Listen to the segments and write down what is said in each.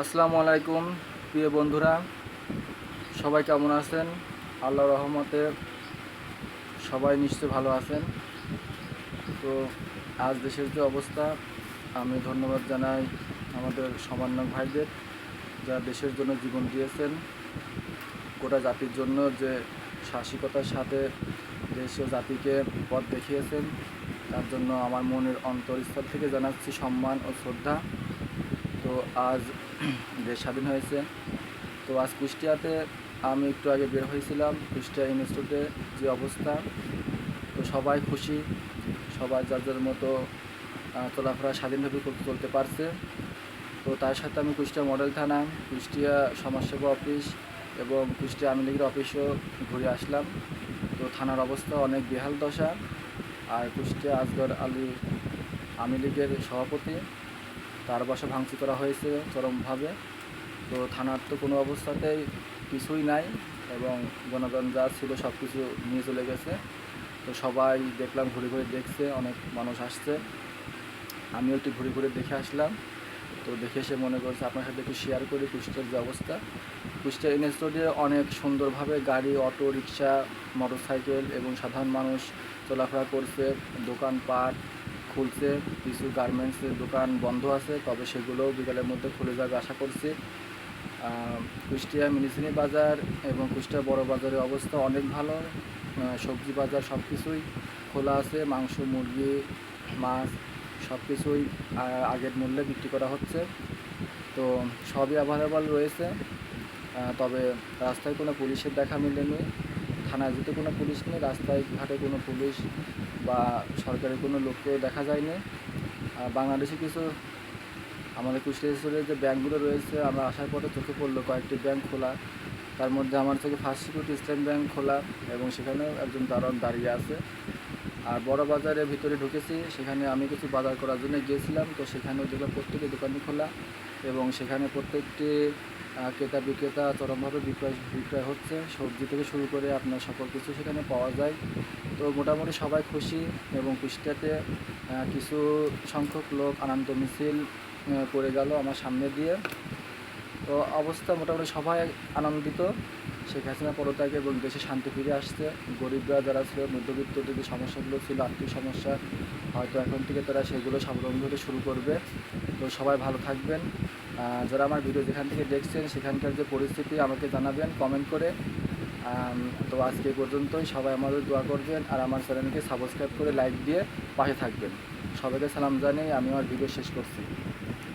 আসসালামু আলাইকুম প্রিয় বন্ধুরা, সবাই কেমন আছেন? আল্লাহর রহমতে সবাই নিশ্চয়ই ভালো আছেন। তো আজ দেশের যে অবস্থা, আমি ধন্যবাদ জানাই আমাদের সমন্বয়ক ভাইদের, যারা দেশের জন্য জীবন দিয়েছেন, গোটা জাতির জন্য যে সাহসিকতার সাথে দেশ ও জাতিকে পথ দেখিয়েছেন, তার জন্য আমার মনের অন্তরস্থল থেকে জানাচ্ছি সম্মান ও শ্রদ্ধা। তো আজ দেশ স্বাধীন হয়েছে। তো আজ কুষ্টিয়াতে আমি একটু আগে বের হয়েছিলাম। কুষ্টিয়া ইনস্টিটিউটে যে অবস্থা, তো সবাই খুশি, সবাই যার যার মতো চলাফেরা স্বাধীনভাবে চলতে পারছে। তো তার সাথে আমি কুষ্টিয়া মডেল থানা, কুষ্টিয়া সমাজসেবা অফিস এবং কুষ্টিয়া আওয়ামী লীগের অফিসও ঘুরে আসলাম। তো থানার অবস্থা অনেক বেহাল দশা। আর কুষ্টিয়া আসগর আলী আওয়ামী লীগের সভাপতি, তার বাসা ভাঙচুর করা হয়েছে চরমভাবে। তো থানার তো কোনো অবস্থাতেই কিছুই নাই এবং জনগণ যা ছিল সব কিছু নিয়ে চলে গেছে। তো সবাই দেখলাম, ঘুরে ঘুরে দেখছে, অনেক মানুষ আসছে, আমিও একটু ঘুরে ঘুরে দেখে আসলাম। তো দেখে এসে মনে করছে আপনার সাথে একটু শেয়ার করি কুষ্টিয়ার যে অবস্থা। কুষ্টিয়া ইনস্টিটিউটে অনেক সুন্দরভাবে গাড়ি, অটো রিক্সা, মোটরসাইকেল এবং সাধারণ মানুষ চলাফেরা করছে। দোকানপাট খুলছে, কিছু গার্মেন্টসের দোকান বন্ধ আছে, তবে সেগুলোও বিকালের মধ্যে খুলে যাবে আশা করছি। কুষ্টিয়া মিনিসিনি বাজার এবং কুষ্টিয়া বড় বাজারের অবস্থা অনেক ভালো। সবজি বাজার সব কিছুই খোলা আছে, মাংস, মুরগি, মাছ সব কিছুই আগের মূল্যে বিক্রি করা হচ্ছে। তো সবই অ্যাভেলেবল রয়েছে। তবে রাস্তায় কোনো পুলিশের দেখা মেলেনি, থানায় যেতে কোনো পুলিশ নেই, রাস্তায় ঘাটে কোনো পুলিশ বা সরকারের কোনো লোককেও দেখা যায়নি। বাংলাদেশে কিছু আমাদের কুষ্টিয়া যে ব্যাঙ্কগুলো রয়েছে, আমরা আসার পরে চোখে পড়লো কয়েকটি ব্যাঙ্ক খোলা। তার মধ্যে আমার চোখে ফার্স্ট সিকিউরিটি ইসলাম ব্যাঙ্ক খোলা এবং সেখানেও একজন দারোয়ান দাঁড়িয়ে আছে। আর বড় বাজারের ভিতরে ঢুকেছি, সেখানে আমি কিছু বাজার করার জন্য গিয়েছিলাম। তো সেখানেও দেখলাম প্রত্যেকটি দোকানই খোলা এবং সেখানে প্রত্যেকটি ক্রেতা বিক্রেতা চরমভাবে বিক্রয় হচ্ছে। সবজি থেকে শুরু করে আপনার সকল কিছু সেখানে পাওয়া যায়। তো মোটামুটি সবাই খুশি এবং কুষ্টিয়াতে কিছু সংখ্যক লোক আনন্দ মিছিল করে গেল আমার সামনে দিয়ে। তো অবস্থা মোটামুটি সবাই আনন্দিত। শেখ হাসিনা পদত্যাগে এবং দেশে শান্তি ফিরে আসছে। গরিবরা যারা ছিল, মধ্যবিত্তদের যে সমস্যাগুলো ছিল, আর্থিক সমস্যা, হয়তো এখন থেকে তারা সেগুলো স্বাবলম্বী হতে শুরু করবে। তো সবাই ভালো থাকবেন। যারা আমার ভিডিও যেখান থেকে দেখছেন সেখানকার যে পরিস্থিতি আমাকে জানাবেন কমেন্ট করে। তো আজকে এই পর্যন্তই। সবাই আমাদের দোয়া করবেন আর আমার চ্যানেলকে সাবস্ক্রাইব করে লাইক দিয়ে পাশে থাকবেন। সবাইকে সালাম জানিয়ে আমি আমার ভিডিও শেষ করছি।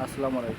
আসসালামু আলাইকুম।